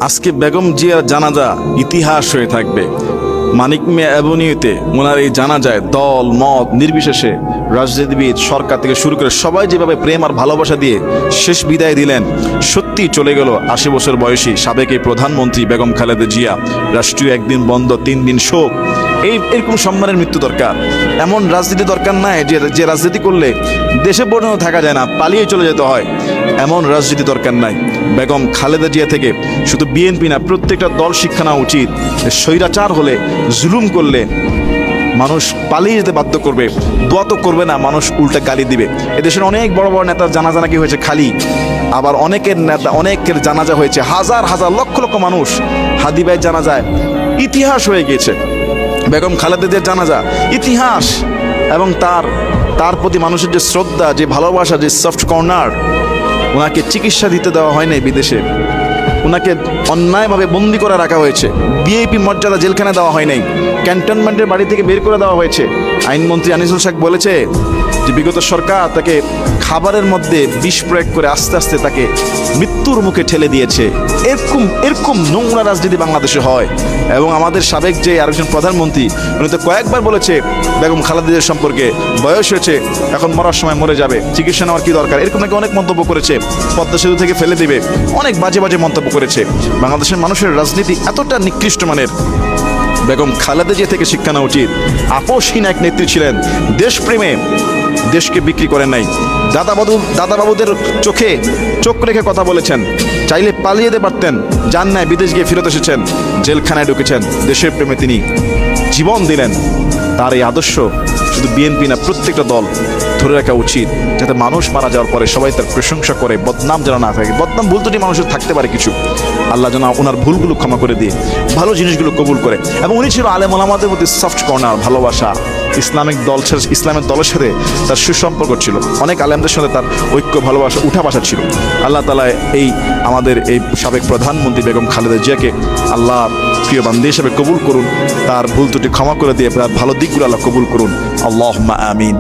আজকে বেগম জিয়ার জানাজা ইতিহাস হয়ে থাকবে। মানিক মিয়া অ্যাভিনিউতে ওনার এই জানাজায় দল মত নির্বিশেষে রাজনীতিবিদ সরকার থেকে শুরু করে সবাই যেভাবে প্রেম আর ভালোবাসা দিয়ে শেষ বিদায় দিলেন, সত্যি চলে গেল ৮০ বছর বয়সী সাবেক এই প্রধানমন্ত্রী বেগম খালেদা জিয়া। রাষ্ট্রীয় একদিন বন্ধ, ৩ দিন শোক। এরকম সম্মানের মৃত্যু দরকার। এমন রাজনীতি দরকার নাই যে রাজনীতি করলে দেশে পর্যন্ত থাকা যায় না, পালিয়ে চলে যেতে হয়। এমন রাজনীতি দরকার নাই। বেগম খালেদা জিয়া থেকে শুধু বিএনপি না, প্রত্যেকটা দল শিক্ষা নেওয়া উচিত। স্বৈরাচার হলে, জুলুম করলে মানুষ পালিয়ে যেতে বাধ্য করবে, দোয়া তো করবে না, মানুষ উল্টা গালি দিবে। এদেশের অনেক বড় বড় নেতার জানাজা নাকি হয়েছে খালি, আবার অনেকের জানাজা হয়েছে হাজার হাজার লক্ষ লক্ষ মানুষ। হাদি ভাইয়ের জানাজায় ইতিহাস হয়ে গিয়েছে। বেগম খালেদা জিয়ার জানাজা ইতিহাস। এবং তার প্রতি মানুষের যে শ্রদ্ধা, যে ভালোবাসা, যে সফট কর্নার। ওনাকে চিকিৎসা দিতে দেওয়া হয় নাই বিদেশে, ওনাকে অন্যায়ভাবে বন্দি করে রাখা হয়েছে, ভিআইপি মর্যাদা জেলখানায় দেওয়া হয় নাই, ক্যান্টনমেন্টের বাড়ি থেকে বের করে দেওয়া হয়েছে। আইনমন্ত্রী আনিসুল শেখ বলেছে যে বিগত সরকার তাকে খাবারের মধ্যে বিষ প্রয়োগ করে আস্তে আস্তে তাকে মৃত্যুর মুখে ঠেলে দিয়েছে। এরকম নোংরা রাজনীতি বাংলাদেশে হয়। এবং আমাদের সাবেক যে আরেকজন প্রধানমন্ত্রী, উনি তো কয়েকবার বলেছে বেগম খালেদা জিয়ার সম্পর্কে, বয়স হয়েছে, এখন মরার সময় মরে যাবে, চিকিৎসা নেওয়ার কি দরকার, এরকম নাকি অনেক মন্তব্য করেছে। পদ্মা সেতু থেকে ফেলে দেবে, অনেক বাজে বাজে মন্তব্য করেছে। বাংলাদেশের মানুষের রাজনীতি এতটা নিকৃষ্ট মানের। বেগম খালেদা জিয়া থেকে শিক্ষা নেওয়া উচিত। আপোষহীন এক নেত্রী ছিলেন, দেশপ্রেমে দেশকে বিক্রি করেন নাই। দাদাবাবুদের চোখে চোখ রেখে কথা বলেছেন, চাইলে পালিয়ে যেতে পারতেন, যান নাই, বিদেশ গিয়ে ফেরত এসেছেন, জেলখানায় ঢুকেছেন। দেশের প্রেমে তিনি জীবন দিলেন। তার এই আদর্শ শুধু বিএনপি না, প্রত্যেকটা দল ধরে রাখা উচিত, যাতে মানুষ মারা যাওয়ার পরে সবাই তার প্রশংসা করে, বদনাম যেন না থাকে। বদনাম ভুল ত্রুটি মানুষের থাকতে পারে কিছু, আল্লাহ যেন ওনার ভুলগুলো ক্ষমা করে দিয়ে ভালো জিনিসগুলো কবুল করে। এবং উনি ছিল আলেম ওলামাদের প্রতি সফট কর্নার, ভালোবাসা। ইসলামের দলের সাথে তার সুসম্পর্ক ছিল, অনেক আলেমদের সাথে তার ঐক্য, ভালোবাসা, উঠা বসা ছিল। আল্লাহ তাআলা আমাদের এই সাবেক প্রধানমন্ত্রী বেগম খালেদা জিয়াকে আল্লাহ প্রিয় বান্দী হিসেবে কবুল করুন, তার ভুল ত্রুটি ক্ষমা করে দিয়ে তার ভালো দিকগুলো আল্লাহ কবুল করুন। আল্লাহুম্মা আমিন।